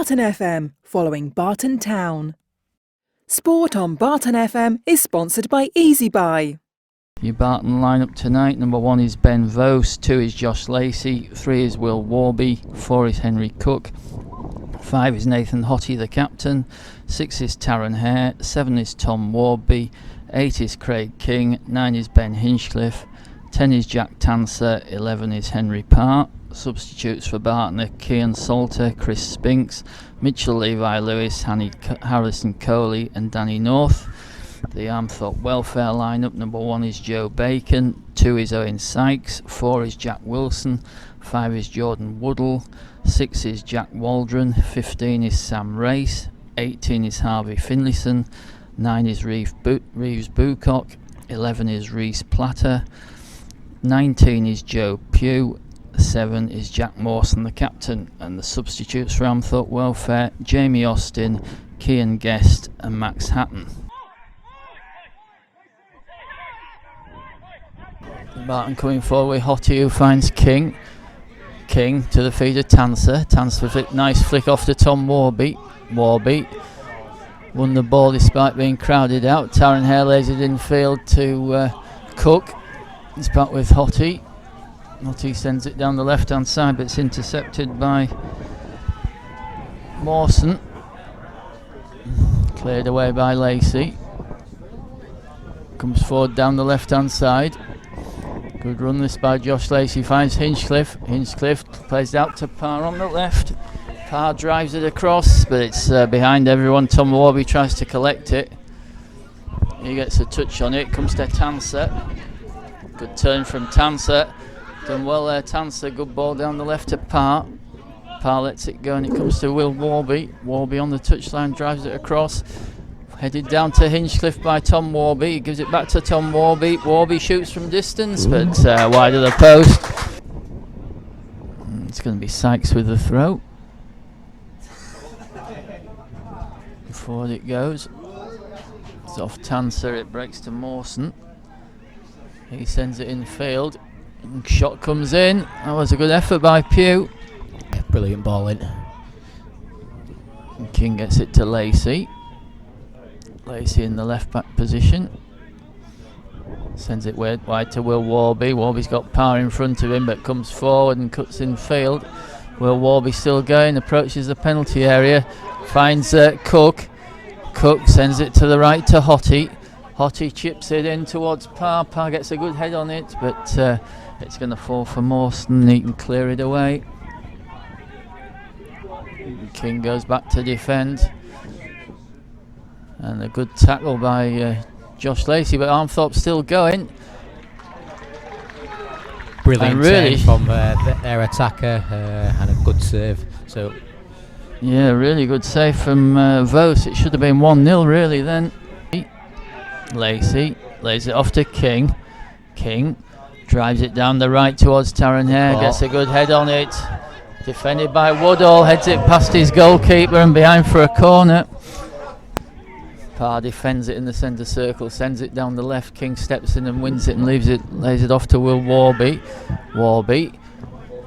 Barton FM, following Barton Town. Sport on Barton FM is sponsored by Easy Buy. Your Barton lineup tonight: number 1 is Ben Vose, 2 is Josh Lacey, 3 is Will Warby, 4 is Henry Cook, 5 is Nathan Hottie, the captain, 6 is Taron Hare, 7 is Tom Warby, 8 is Craig King, 9 is Ben Hinchcliffe, 10 is Jack Tanser, 11 is Henry Parr. Substitutes for Barton are Cian Salter, Chris Spinks, Mitchell Levi-Lewis, Harrison Coley and Danny North. The Armthorpe welfare lineup: number 1 is Joe Bacon, 2 is Owen Sykes, 4 is Jack Wilson, 5 is Jordan Woodall, 6 is Jack Waldron, 15 is Sam Race, 18 is Harvey Finlayson, 9 is Reeves Bucock, 11 is Reese Platter, 19 is Joe Pugh, 7 is Jack Mawson, the captain. And the substitutes for Armthorpe welfare: Jamie Austin, Cian Guest and Max Hatton. Barton coming forward with Hottie, who finds King. King to the feet of Tanser. Tanser nice flick off to Tom Warby. Warby won the ball despite being crowded out. Taron Hare lays it in field to Cook. It's back with Hottie. Hottie sends it down the left hand side, but it's intercepted by Mawson. Cleared away by Lacey. Comes forward down the left hand side. Good run this by Josh Lacey. Finds Hinchcliffe. Hinchcliffe plays out to Parr on the left. Parr drives it across, but it's behind everyone. Tom Warby tries to collect it. He gets a touch on it. Comes to Tanser. Good turn from Tanser. Done well there, Tanser. Good ball down the left to Parr. Parr lets it go and it comes to Will Warby. Warby on the touchline, drives it across. Headed down to Hinchcliffe by Tom Warby. He gives it back to Tom Warby. Warby shoots from distance, but wide of the post. It's going to be Sykes with the throw. Forward it goes. It's off Tanser, it breaks to Mawson. He sends it in field. Shot comes in. That was a good effort by Pugh. Brilliant ball in. And King gets it to Lacey. Lacey in the left back position. Sends it wide to Will Warby. Warby's got Parr in front of him, but comes forward and cuts in field. Will Warby still going, approaches the penalty area. Finds Cook. Cook sends it to the right to Hottie. Hottie chips it in towards Parr. Parr gets a good head on it, but it's going to fall for Mawson. He can clear it away. King goes back to defend. And a good tackle by Josh Lacey, but Armthorpe still going. Brilliant really from their attacker and a good serve. So yeah, really good save from Vose. It should have been 1-0 really then. Lacey lays it off to King. King drives it down the right towards Taron Hare, gets a good head on it. Defended by Woodall, heads it past his goalkeeper and behind for a corner. Parr defends it in the centre circle, sends it down the left. King steps in and wins it and lays it off to Will Warby. Warby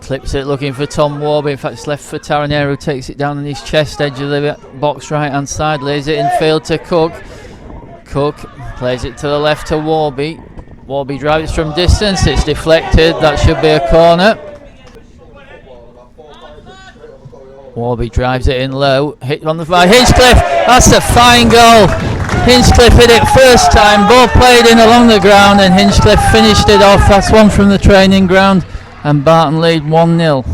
clips it looking for Tom Warby. In fact, it's left for Taron Hare, who takes it down on his chest, edge of the box right hand side, lays it in field to Cook. Cook plays it to the left to Warby. Warby drives from distance, it's deflected, that should be a corner. Warby drives it in low, hit on the by Hinchcliffe. That's a fine goal. Hinchcliffe hit it first time, ball played in along the ground and Hinchcliffe finished it off. That's one from the training ground and Barton lead 1-0.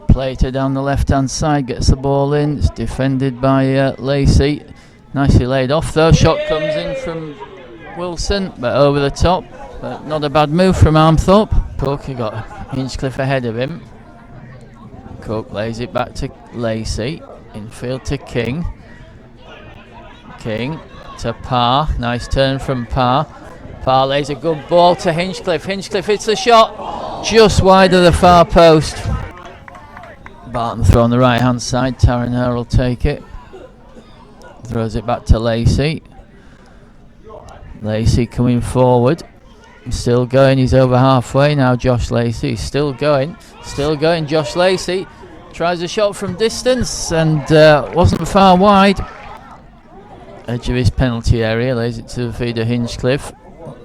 Plater down the left hand side, gets the ball in, it's defended by Lacey. Nicely laid off though, shot comes in from Wilson, but over the top. But not a bad move from Armthorpe. Cook, he got Hinchcliffe ahead of him. Cook lays it back to Lacey. Infield to King. King to Parr. Nice turn from Parr. Parr lays a good ball to Hinchcliffe. Hinchcliffe hits the shot just wide of the far post. Barton throw on the right hand side. Taron Hare will take it. Throws it back to Lacey. Lacey coming forward. Still going, he's over halfway now, Josh Lacey. He's still going, Josh Lacey. Tries a shot from distance and wasn't far wide. Edge of his penalty area, lays it to the feeder Hinchcliffe.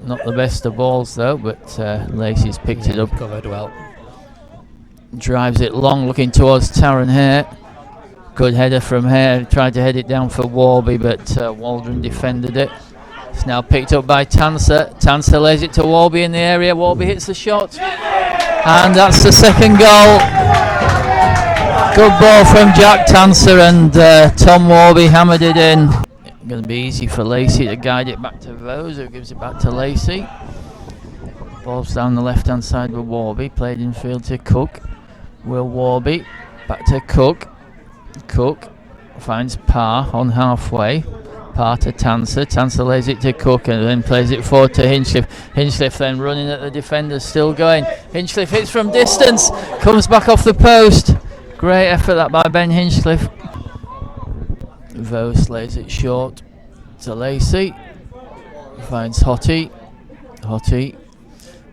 Not the best of balls though, but Lacey's picked it up. Covered well. Drives it long, looking towards Taron Hare. Good header from Hare. Tried to head it down for Warby, but Waldron defended it. It's now picked up by Tanser. Tanser lays it to Warby in the area. Warby hits the shot, and that's the second goal. Good ball from Jack Tanser, and Tom Warby hammered it in. Going to be easy for Lacey to guide it back to Vose, who gives it back to Lacey. Ball's down the left hand side with Warby, played in field to Cook. Will Warby, back to Cook. Cook finds Parr on halfway. Parr to Tanser. Tanser lays it to Cook and then plays it forward to Hinchcliffe. Hinchcliffe then running at the defenders, still going. Hinchcliffe hits from distance, comes back off the post. Great effort that by Ben Hinchcliffe. Vose lays it short to Lacey. Finds Hottie. Hottie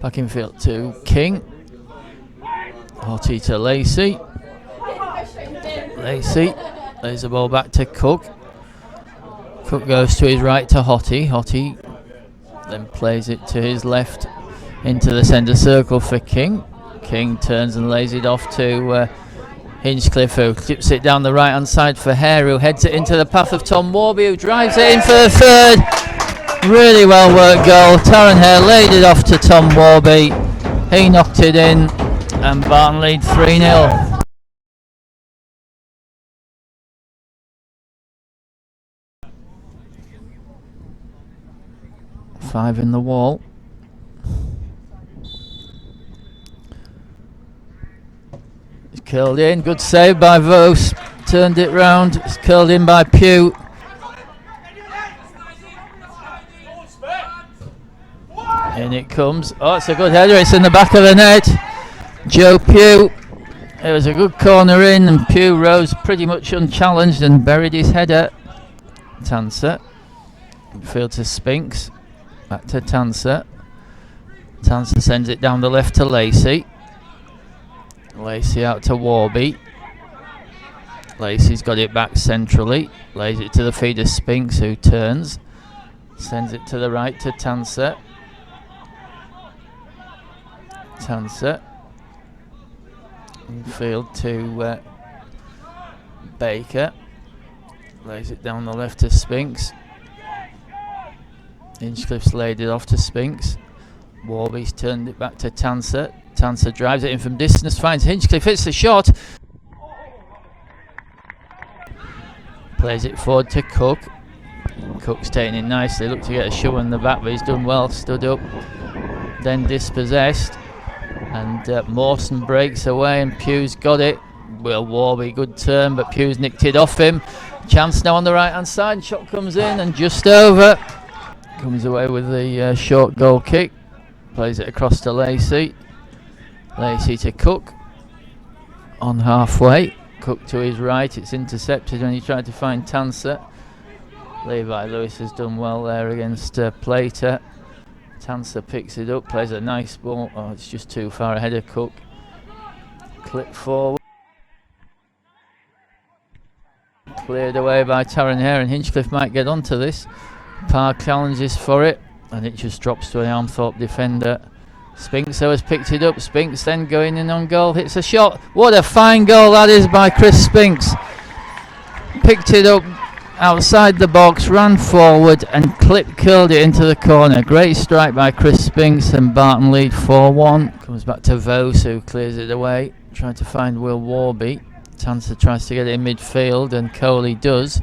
back in field to King. Hottie to Lacey. Lacey lays the ball back to Cook. Cook goes to his right to Hottie. Hottie then plays it to his left into the centre circle for King. King turns and lays it off to Hinchcliffe, who clips it down the right hand side for Hare, who heads it into the path of Tom Warby, who drives it in for the third. Really well worked goal. Taron Hare laid it off to Tom Warby. He knocked it in, and Barton lead 3-0. 5 in the wall. It's curled in. Good save by Vose. Turned it round. It's curled in by Pugh. In it comes. Oh, it's a good header. It's in the back of the net. Joe Pugh. It was a good corner in, and Pugh rose pretty much unchallenged and buried his header. Tanser. Field to Spinks. Back to Tanser. Tanser sends it down the left to Lacey. Lacey out to Warby. Lacey's got it back centrally. Lays it to the feeder Spinks, who turns. Sends it to the right to Tanser. Tanser. Field to Baker. Lays it down the left to Spinks. Hinchcliffe's laid it off to Spinks. Warby's turned it back to Tanser. Tanser drives it in from distance, finds Hinchcliffe, hits the shot. Plays it forward to Cook. Cook's taking it nicely, looked to get a shove in the back, but he's done well, stood up. Then dispossessed. And Mawson breaks away, and Pugh's got it. Will Warby, good turn, but Pugh's nicked it off him. Chance now on the right hand side, shot comes in and just over. Comes away with the short goal kick. Plays it across to Lacey. Lacey to Cook. On halfway. Cook to his right. It's intercepted when he tried to find Tanser. Levi Lewis has done well there against Plater. Tanser picks it up. Plays a nice ball. Oh, it's just too far ahead of Cook. Clip forward. Cleared away by Taron Hare, and Hinchcliffe might get onto this. Parr challenges for it, and it just drops to an Armthorpe defender. Spinks has picked it up. Spinks then going in on goal, hits a shot. What a fine goal that is by Chris Spinks. Picked it up outside the box, ran forward and curled it into the corner. Great strike by Chris Spinks, and Barton lead 4-1. Comes back to Vose, who clears it away. Trying to find Will Warby. Tanser tries to get it in midfield, and Coley does.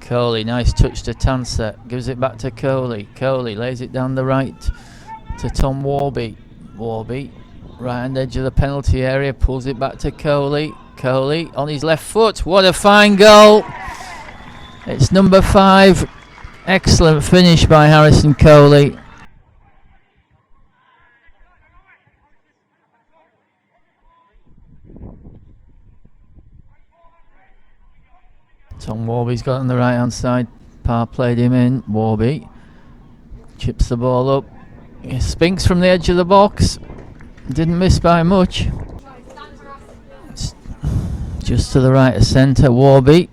Coley, nice touch to Tanser, gives it back to Coley. Coley lays it down the right to Tom Warby. Warby, right hand edge of the penalty area, pulls it back to Coley. Coley on his left foot. What a fine goal! It's number 5. Excellent finish by Harrison Coley. Tom Warby's got on the right hand side. Parr played him in. Warby chips the ball up. Spinks from the edge of the box. Didn't miss by much. Just to the right of centre, Warby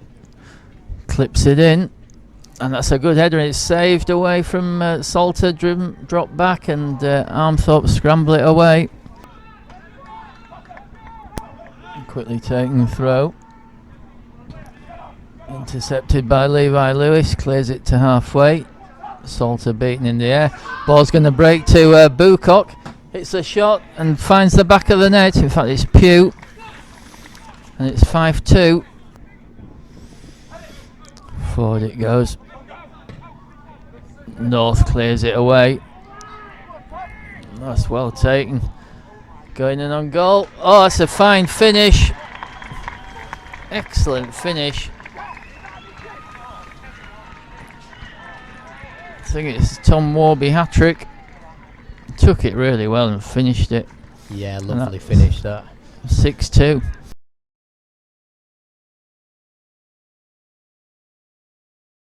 clips it in, and that's a good header. It's saved away from Salter, drop back, and Armthorpe scramble it away. Quickly taken throw. Intercepted by Levi Lewis, clears it to halfway. Salter beaten in the air. Ball's going to break to Bucock. Hits a shot and finds the back of the net. In fact, it's Pugh. And it's 5-2. Forward it goes. North clears it away. That's well taken. Going in on goal. Oh, that's a fine finish. Excellent finish. I think it's Tom Warby hat-trick. Took it really well and finished it. Yeah, lovely finish that. 6-2.